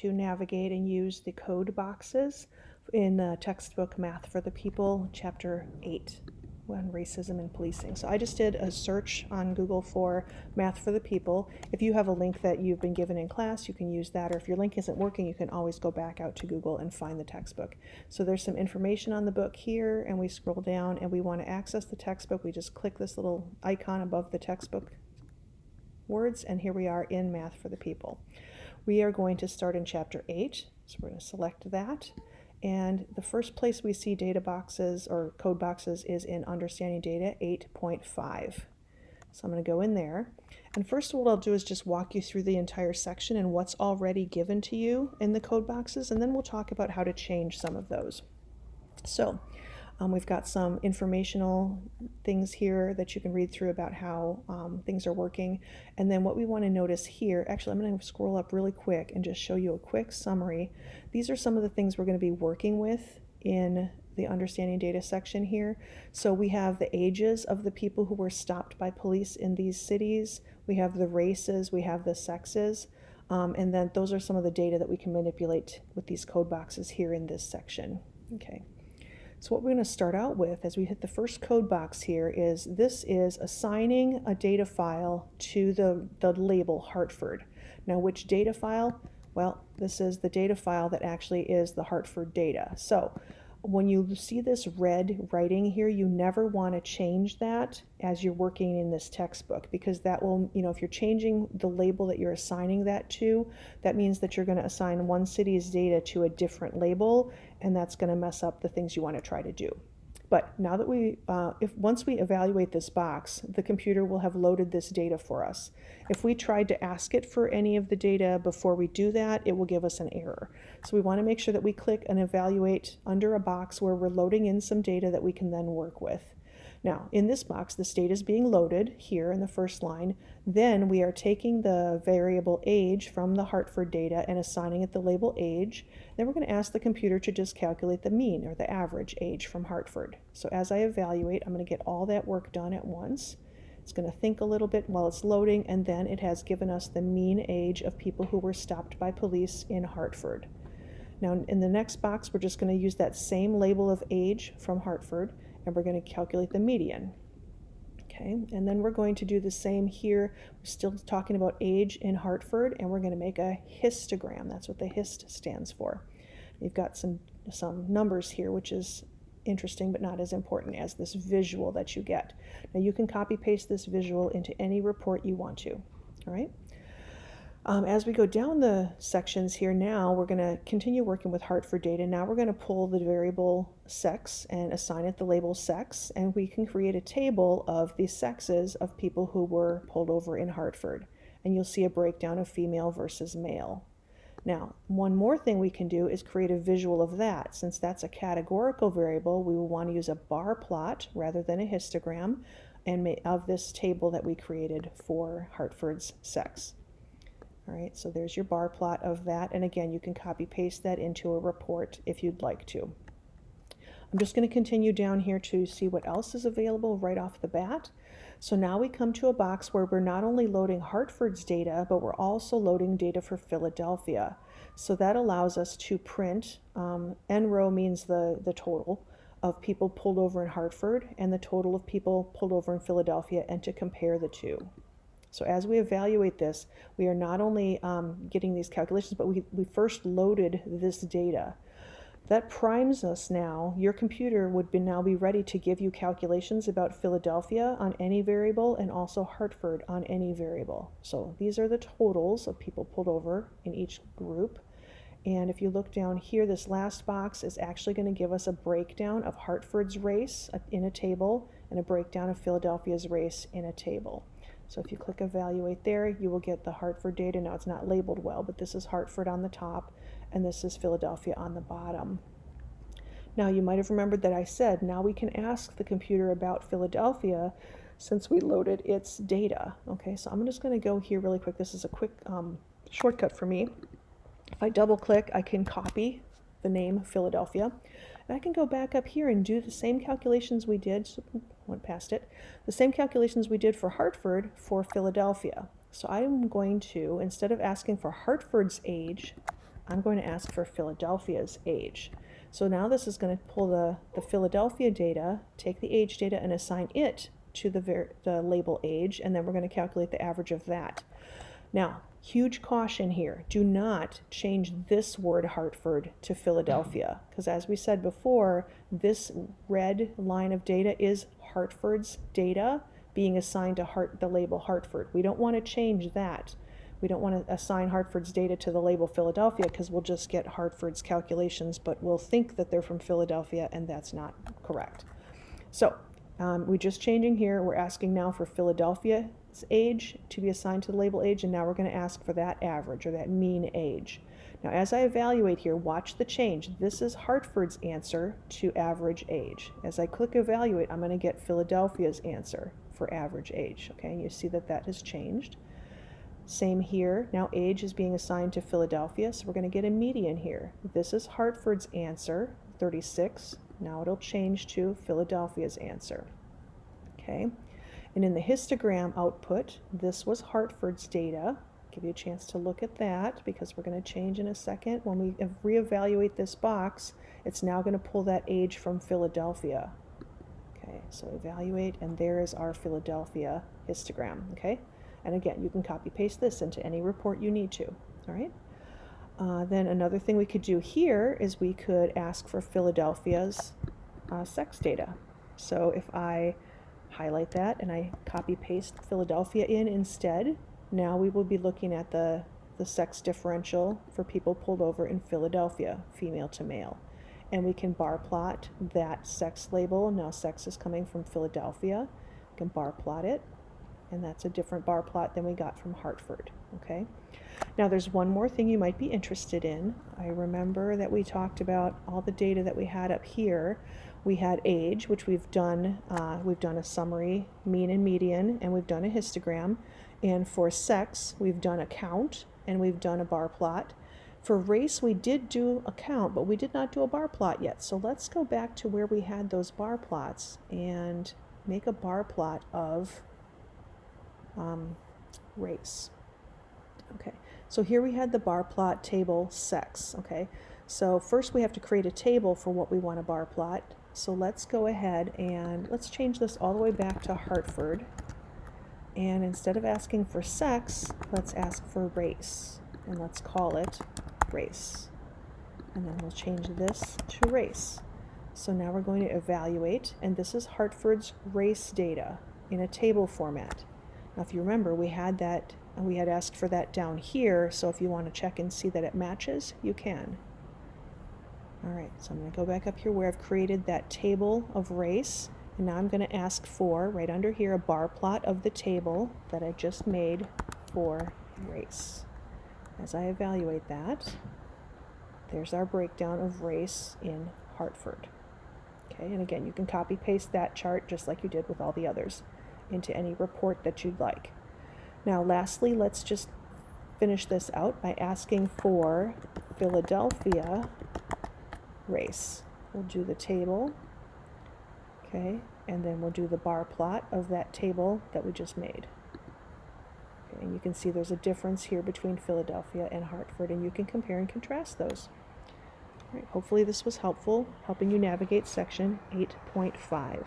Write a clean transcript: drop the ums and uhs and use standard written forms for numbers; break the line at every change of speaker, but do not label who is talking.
to navigate and use the code boxes in the textbook Math for the People, Chapter 8, on racism and policing. So I just did a search on Google for Math for the People. If you have a link that you've been given in class, you can use that, or if your link isn't working, you can always go back out to Google and find the textbook. So there's some information on the book here, and we scroll down and we want to access the textbook. We just click this little icon above the textbook words, and here we are in Math for the People. We are going to start in Chapter 8, so we're going to select that. And the first place we see data boxes or code boxes is in Understanding Data 8.5. So I'm going to go in there. And first what I'll do is just walk you through the entire section and what's already given to you in the code boxes, and then we'll talk about how to change some of those. So we've got some informational things here that you can read through about how things are working. And then what we want to notice here, actually I'm going to scroll up really quick and just show you a quick summary. These are some of the things we're going to be working with in the Understanding Data section here. So we have the ages of the people who were stopped by police in these cities. We have the races, we have the sexes. And then those are some of the data that we can manipulate with these code boxes here in this section. Okay. So what we're going to start out with as we hit the first code box here is this is assigning a data file to the label Hartford. Now which data file? Well, this is the data file that actually is the Hartford data. So when you see this red writing here, you never want to change that as you're working in this textbook, because that will, if you're changing the label that you're assigning that to, that means that you're going to assign one city's data to a different label, and that's going to mess up the things you want to try to do. But now that once we evaluate this box, the computer will have loaded this data for us. If we tried to ask it for any of the data before we do that, it will give us an error. So we want to make sure that we click and evaluate under a box where we're loading in some data that we can then work with. Now, in this box, the data is being loaded here in the first line. Then we are taking the variable age from the Hartford data and assigning it the label age. Then we're going to ask the computer to just calculate the mean or the average age from Hartford. So as I evaluate, I'm going to get all that work done at once. It's going to think a little bit while it's loading, and then it has given us the mean age of people who were stopped by police in Hartford. Now, in the next box, we're just going to use that same label of age from Hartford, and we're going to calculate the median. Okay, and then we're going to do the same here. We're still talking about age in Hartford, and we're going to make a histogram. That's what the HIST stands for. You've got some numbers here, which is interesting but not as important as this visual that you get. Now you can copy paste this visual into any report you want to. All right. As we go down the sections here now, we're going to continue working with Hartford data. Now we're going to pull the variable sex and assign it the label sex, and we can create a table of the sexes of people who were pulled over in Hartford. And you'll see a breakdown of female versus male. Now, one more thing we can do is create a visual of that. Since that's a categorical variable, we will want to use a bar plot rather than a histogram of this table that we created for Hartford's sex. All right, so there's your bar plot of that, and again, you can copy paste that into a report if you'd like to. I'm just going to continue down here to see what else is available right off the bat. So now we come to a box where we're not only loading Hartford's data, but we're also loading data for Philadelphia. So that allows us to print, N row means the total of people pulled over in Hartford and the total of people pulled over in Philadelphia, and to compare the two. So as we evaluate this, we are not only getting these calculations, but we first loaded this data. That primes us now. Your computer would now be ready to give you calculations about Philadelphia on any variable and also Hartford on any variable. So these are the totals of people pulled over in each group. And if you look down here, this last box is actually going to give us a breakdown of Hartford's race in a table and a breakdown of Philadelphia's race in a table. So if you click evaluate there, you will get the Hartford data. Now it's not labeled well, but this is Hartford on the top and this is Philadelphia on the bottom. Now you might have remembered that I said now we can ask the computer about Philadelphia since we loaded its data. Okay, so I'm just going to go here really quick. This is a quick shortcut for me. If I double click, I can copy the name Philadelphia. And I can go back up here and do the same calculations we did, went past it, the same calculations we did for Hartford for Philadelphia. So I'm going to, instead of asking for Hartford's age, I'm going to ask for Philadelphia's age. So now this is going to pull the Philadelphia data, take the age data, and assign it to the label age, and then we're going to calculate the average of that. Now, huge caution here. Do not change this word Hartford to Philadelphia, because as we said before, this red line of data is Hartford's data being assigned to the label Hartford. We don't want to change that. We don't want to assign Hartford's data to the label Philadelphia, because we'll just get Hartford's calculations, but we'll think that they're from Philadelphia, and that's not correct. So we're just changing here. We're asking now for Philadelphia's age to be assigned to the label age, and now we're going to ask for that average, or that mean age. Now as I evaluate here, watch the change. This is Hartford's answer to average age. As I click evaluate, I'm going to get Philadelphia's answer for average age. Okay, and you see that that has changed. Same here. Now age is being assigned to Philadelphia, so we're going to get a median here. This is Hartford's answer, 36. Now it'll change to Philadelphia's answer. Okay, and in the histogram output, this was Hartford's data. I'll give you a chance to look at that, because we're going to change in a second. When we reevaluate this box, it's now going to pull that age from Philadelphia. Okay, so evaluate, and there is our Philadelphia histogram. Okay, and again, you can copy paste this into any report you need to. All right. Then another thing we could do here is we could ask for Philadelphia's sex data. So if I highlight that and I copy paste Philadelphia in instead, now we will be looking at the sex differential for people pulled over in Philadelphia, female to male. And we can bar plot that sex label. Now sex is coming from Philadelphia. We can bar plot it, and that's a different bar plot than we got from Hartford. Okay. Now there's one more thing you might be interested in. I remember that we talked about all the data that we had up here. We had age, which we've done a summary, mean and median, and we've done a histogram. And for sex, we've done a count, and we've done a bar plot. For race, we did do a count, but we did not do a bar plot yet. So let's go back to where we had those bar plots and make a bar plot of race. Okay, so here we had the bar plot table sex. Okay, so first we have to create a table for what we want to bar plot. So let's go ahead and let's change this all the way back to Hartford. And instead of asking for sex, let's ask for race. And let's call it race. And then we'll change this to race. So now we're going to evaluate, and this is Hartford's race data in a table format. Now if you remember, we had asked for that down here, so if you want to check and see that it matches, you can. All right, so I'm going to go back up here where I've created that table of race, and now I'm going to ask for, right under here, a bar plot of the table that I just made for race. As I evaluate that, there's our breakdown of race in Hartford. Okay, and again, you can copy paste that chart just like you did with all the others into any report that you'd like. Now lastly, let's just finish this out by asking for Philadelphia race. We'll do the table, okay, and then we'll do the bar plot of that table that we just made. Okay, and you can see there's a difference here between Philadelphia and Hartford, and you can compare and contrast those. All right, hopefully this was helpful, helping you navigate section 8.5.